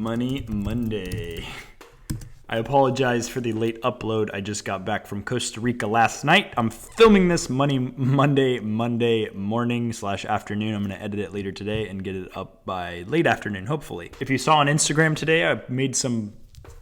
Money Monday. I apologize for the late upload. I just got back from Costa Rica last night. I'm filming this Monday morning/afternoon. I'm going to edit it later today and get it up by late afternoon, hopefully. If you saw on Instagram today, I made some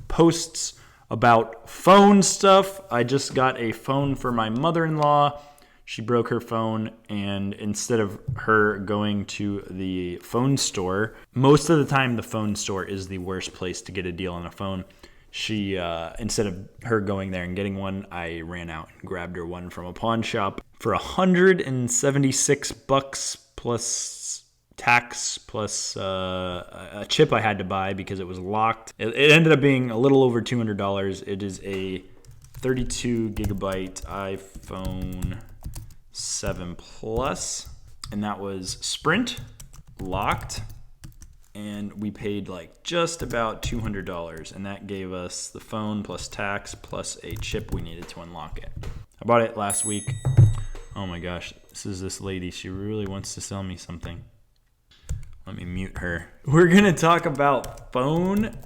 posts about phone stuff. I just got a phone for my mother-in-law. She broke her phone, and instead of her going to the phone store, most of the time the phone store is the worst place to get a deal on a phone. She, instead of her going there and getting one, I ran out and grabbed her one from a pawn shop for $176 plus tax plus a chip I had to buy because it was locked. It ended up being a little over $200. It is a 32 gigabyte iPhone 7 Plus, and that was Sprint, locked, and we paid like just about $200, and that gave us the phone plus tax plus a chip we needed to unlock it. I bought it last week. Oh my gosh, this lady. She really wants to sell me something. Let me mute her. We're gonna talk about phone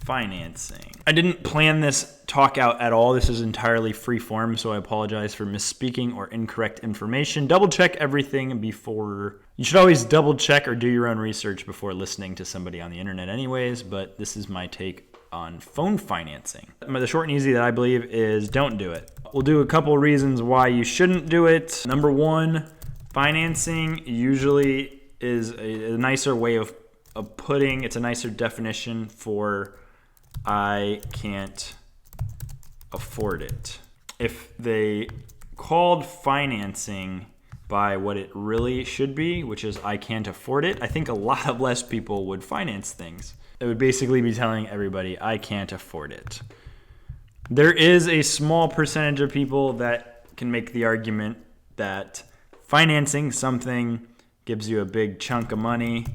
financing. I didn't plan this talk out at all. This is entirely free form, so I apologize for misspeaking or incorrect information. Double check everything before. You should always double check or do your own research before listening to somebody on the internet anyways, but this is my take on phone financing. The short and easy that I believe is don't do it. We'll do a couple reasons why you shouldn't do it. Number one, financing usually is a nicer way of putting, it's a nicer definition for I can't afford it. If they called financing by what it really should be, which is I can't afford it, I think a lot of less people would finance things. It would basically be telling everybody I can't afford it. There is a small percentage of people that can make the argument that financing something gives you a big chunk of money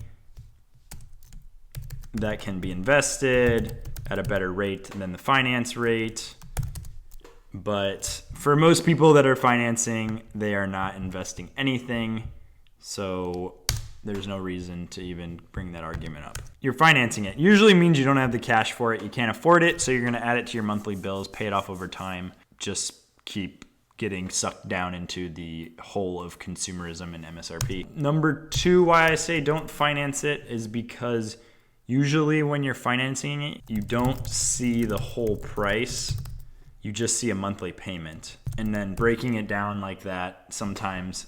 that can be invested at a better rate than the finance rate. But for most people that are financing, they are not investing anything. So there's no reason to even bring that argument up. You're financing it. Usually means you don't have the cash for it. You can't afford it. So you're going to add it to your monthly bills, pay it off over time. Just keep getting sucked down into the hole of consumerism and MSRP. Number two, why I say don't finance it is because usually when you're financing it, you don't see the whole price. You just see a monthly payment. And then breaking it down like that, sometimes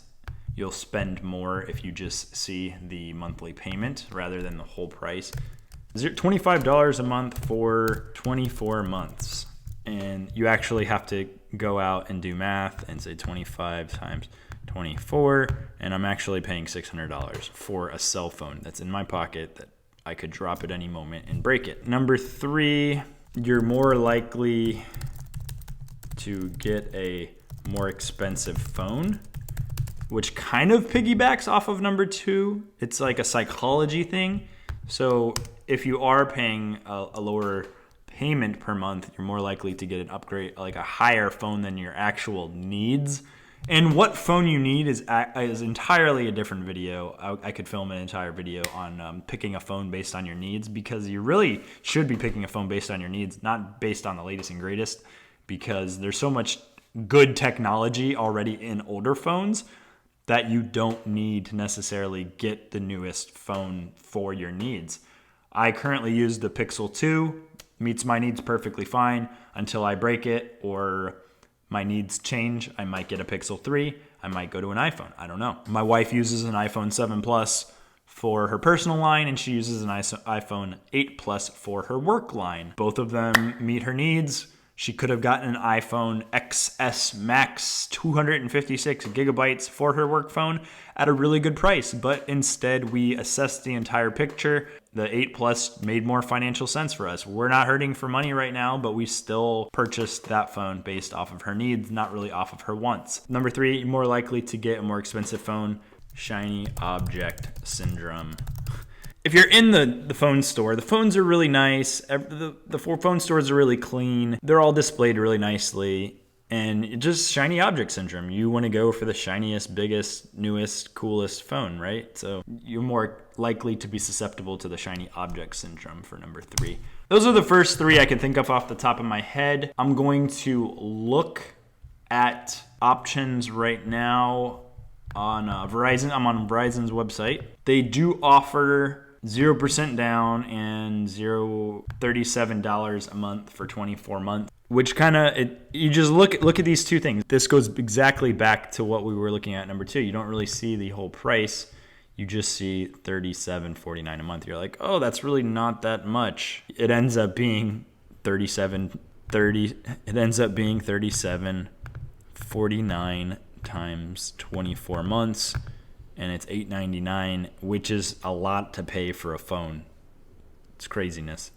you'll spend more if you just see the monthly payment rather than the whole price. $25 a month for 24 months. And you actually have to go out and do math and say 25 times 24. And I'm actually paying $600 for a cell phone that's in my pocket that I could drop at any moment and break it. Number three, you're more likely to get a more expensive phone, which kind of piggybacks off of number two. It's like a psychology thing. So if you are paying a lower payment per month, you're more likely to get an upgrade, like a higher phone than your actual needs. And what phone you need is entirely a different video. I could film an entire video on picking a phone based on your needs, because you really should be picking a phone based on your needs, not based on the latest and greatest, because there's so much good technology already in older phones that you don't need to necessarily get the newest phone for your needs. I currently use the Pixel 2, meets my needs perfectly fine until I break it or my needs change. I might get a Pixel 3. I might go to an iPhone. I don't know. My wife uses an iPhone 7 Plus for her personal line, and she uses an iPhone 8 Plus for her work line. Both of them meet her needs. She could have gotten an iPhone XS Max 256 gigabytes for her work phone at a really good price, but instead we assessed the entire picture. The 8 Plus made more financial sense for us. We're not hurting for money right now, but we still purchased that phone based off of her needs, not really off of her wants. Number three, you're more likely to get a more expensive phone. Shiny object syndrome. If you're in the phone store, the phones are really nice. The four phone stores are really clean. They're all displayed really nicely. And just shiny object syndrome. You want to go for the shiniest, biggest, newest, coolest phone, right? So you're more likely to be susceptible to the shiny object syndrome for number 3. Those are the first 3 I can think of off the top of my head. I'm going to look at options right now on Verizon. I'm on Verizon's website. They do offer 0% down and $37 a month for 24 months. Which kind of, you just look at these 2 things. This goes exactly back to what we were looking at number 2. You don't really see the whole price. You just see $37.49 a month. You're like, oh, that's really not that much. It ends up being $37.49 times 24 months, and it's $8.99, which is a lot to pay for a phone. It's craziness.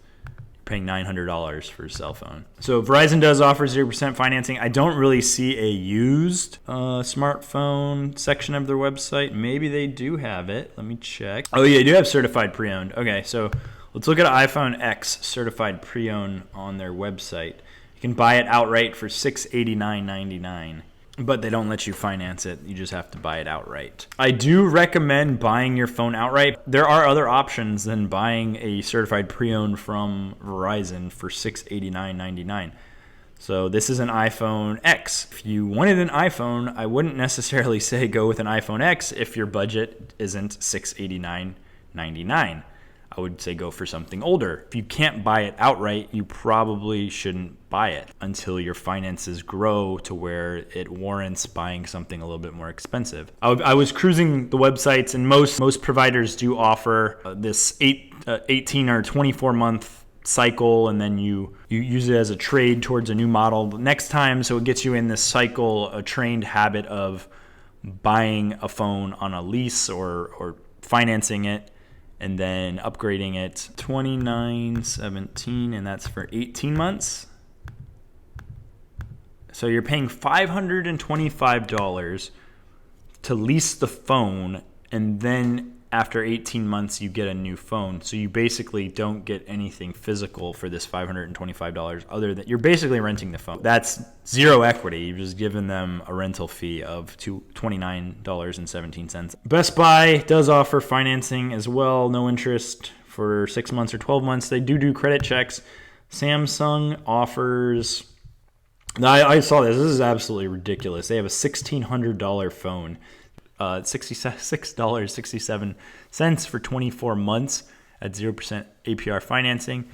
Paying $900 for a cell phone. So Verizon does offer 0% financing. I don't really see a used smartphone section of their website. Maybe they do have it. Let me check. Oh yeah, they do have certified pre-owned. Okay, so let's look at an iPhone X certified pre-owned on their website. You can buy it outright for $689.99. But they don't let you finance it. You just have to buy it outright. I do recommend buying your phone outright. There are other options than buying a certified pre-owned from Verizon for $689.99. So this is an iPhone X. If you wanted an iPhone, I wouldn't necessarily say go with an iPhone X if your budget isn't $689.99. I would say go for something older. If you can't buy it outright, you probably shouldn't buy it until your finances grow to where it warrants buying something a little bit more expensive. I was cruising the websites, and most providers do offer this 18 or 24 month cycle, and then you use it as a trade towards a new model next time. So it gets you in this cycle, a trained habit of buying a phone on a lease or financing it, and then upgrading it. $29.17, and that's for 18 months. So you're paying $525 to lease the phone, and then after 18 months you get a new phone. So you basically don't get anything physical for this $525 other than you're basically renting the phone. That's zero equity. You've just given them a rental fee of $29.17. Best Buy does offer financing as well, no interest for 6 months or 12 months. They do credit checks. Samsung offers, I saw this. This is absolutely ridiculous. They have a $1,600 phone. $66.67 for 24 months at 0% APR financing.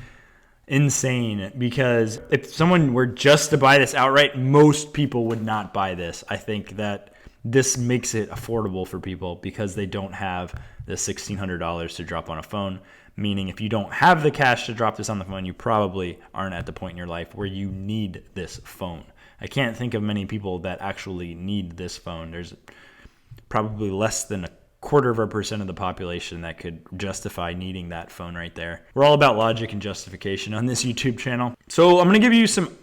Insane, because if someone were just to buy this outright, most people would not buy this. I think that this makes it affordable for people because they don't have the $1,600 to drop on a phone. Meaning if you don't have the cash to drop this on the phone, you probably aren't at the point in your life where you need this phone. I can't think of many people that actually need this phone. There's probably less than 0.25% of the population that could justify needing that phone right there. We're all about logic and justification on this YouTube channel. So I'm going to give you some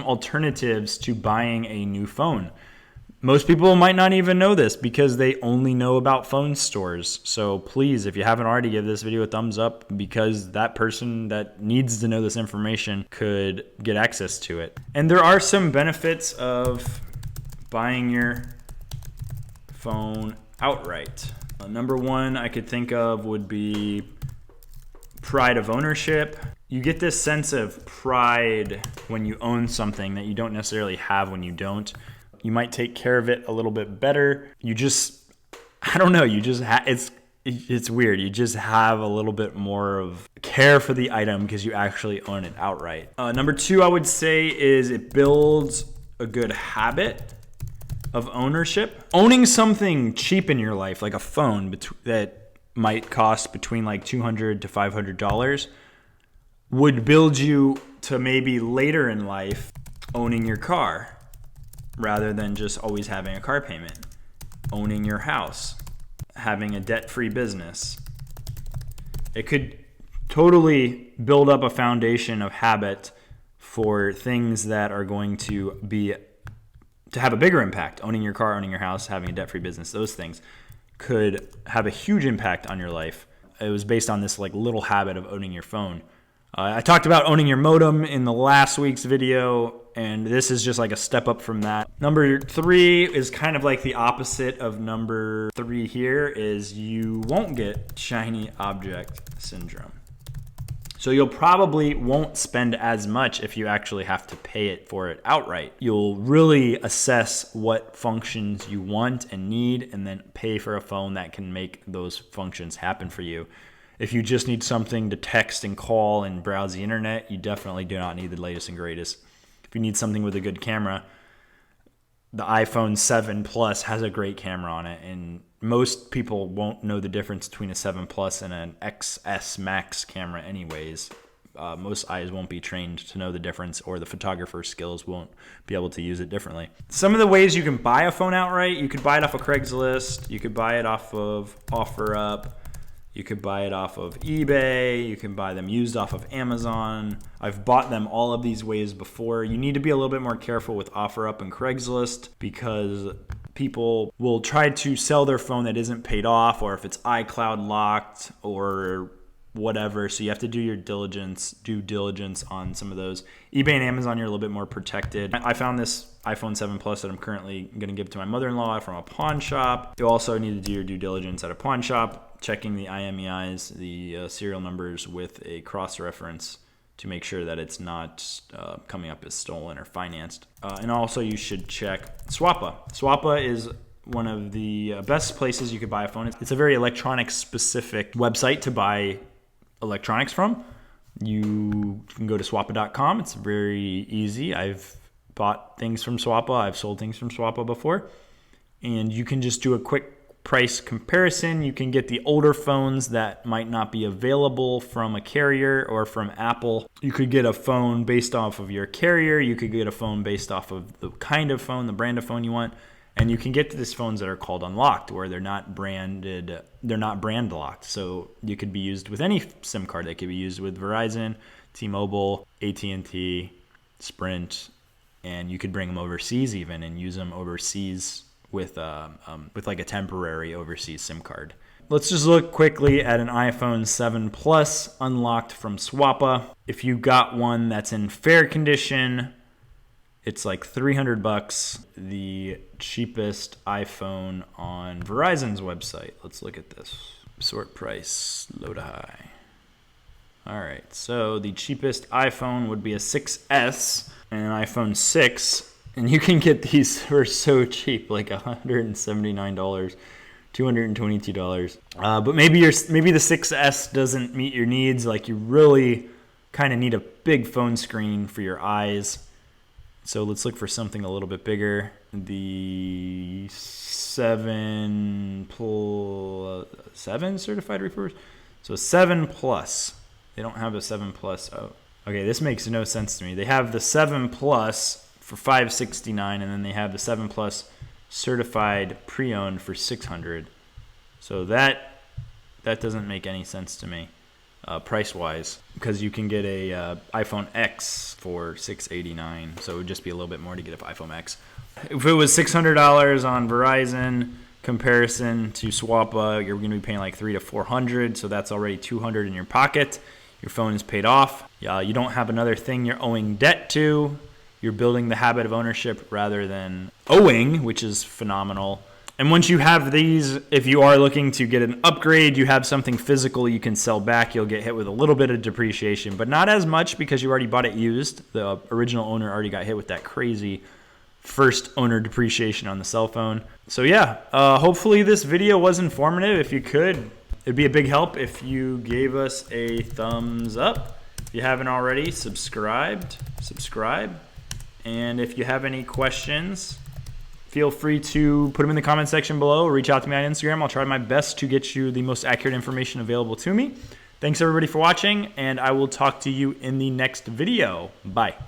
alternatives to buying a new phone. Most people might not even know this because they only know about phone stores. So please, if you haven't already, give this video a thumbs up because that person that needs to know this information could get access to it. And there are some benefits of buying your phone outright. Number one I could think of would be pride of ownership. You get this sense of pride when you own something that you don't necessarily have when you don't. You might take care of it a little bit better. You just, I don't know, you just it's weird. You just have a little bit more of care for the item because you actually own it outright. Number two I would say is it builds a good habit of ownership. Owning something cheap in your life, like a phone that might cost between like $200 to $500, would build you to maybe later in life owning your car rather than just always having a car payment. Owning your house, having a debt-free business. It could totally build up a foundation of habit for things that are going to have a bigger impact. Owning your car, owning your house, having a debt-free business, those things could have a huge impact on your life. It was based on this like little habit of owning your phone. I talked about owning your modem in the last week's video, and this is just like a step up from that. Number 3 is kind of like the opposite of number 3 here, is you won't get shiny object syndrome. So you'll probably won't spend as much if you actually have to pay it for it outright. You'll really assess what functions you want and need, and then pay for a phone that can make those functions happen for you. If you just need something to text and call and browse the internet, you definitely do not need the latest and greatest. If you need something with a good camera, the iPhone 7 Plus has a great camera on it, and most people won't know the difference between a 7 Plus and an XS Max camera anyways. Most eyes won't be trained to know the difference, or the photographer's skills won't be able to use it differently. Some of the ways you can buy a phone outright: you could buy it off of Craigslist, you could buy it off of OfferUp, you could buy it off of eBay, you can buy them used off of Amazon. I've bought them all of these ways before. You need to be a little bit more careful with OfferUp and Craigslist, because people will try to sell their phone that isn't paid off, or if it's iCloud locked or whatever. So you have to do your due diligence on some of those. eBay and Amazon, you're a little bit more protected. I found this iPhone 7 Plus that I'm currently going to give to my mother-in-law from a pawn shop. You also need to do your due diligence at a pawn shop, checking the IMEIs, the serial numbers, with a cross-reference to make sure that it's not coming up as stolen or financed. And also you should check Swappa. Swappa is one of the best places you could buy a phone. It's a very electronics-specific website to buy electronics from. You can go to swappa.com. It's very easy. I've bought things from Swappa. I've sold things from Swappa before. And you can just do a quick price comparison. You can get the older phones that might not be available from a carrier or from Apple. You could get a phone based off of your carrier. You could get a phone based off of the kind of phone, the brand of phone you want. And you can get to these phones that are called unlocked, where they're not brand locked. So you could be used with any SIM card. They could be used with Verizon, T-Mobile, AT&T, Sprint, and you could bring them overseas even and use them overseas with like a temporary overseas SIM card. Let's just look quickly at an iPhone 7 Plus unlocked from Swappa. If you got one that's in fair condition, it's like $300. The cheapest iPhone on Verizon's website. Let's look at this. Sort price, low to high. All right, so the cheapest iPhone would be a 6S and an iPhone 6. And you can get these for so cheap, like $179, $222. But maybe the 6S doesn't meet your needs. Like, you really kind of need a big phone screen for your eyes. So let's look for something a little bit bigger. The 7 certified refurbished. So 7 Plus. They don't have a 7 Plus. Oh, okay. This makes no sense to me. They have the 7 Plus for $569, and then they have the 7 Plus certified pre-owned for $600. So that doesn't make any sense to me, price-wise, because you can get a iPhone X for $689. So it would just be a little bit more to get an iPhone X. If it was $600 on Verizon, comparison to Swappa, you're going to be paying like $300 to $400. So that's already $200 in your pocket. Your phone is paid off. You don't have another thing you're owing debt to. You're building the habit of ownership rather than owing, which is phenomenal. And once you have these, if you are looking to get an upgrade, you have something physical you can sell back, you'll get hit with a little bit of depreciation, but not as much because you already bought it used. The original owner already got hit with that crazy first owner depreciation on the cell phone. So yeah, hopefully this video was informative. If you could, it'd be a big help if you gave us a thumbs up. If you haven't already, subscribe. And if you have any questions, feel free to put them in the comment section below. Reach out to me on Instagram. I'll try my best to get you the most accurate information available to me. Thanks everybody for watching, and I will talk to you in the next video. Bye.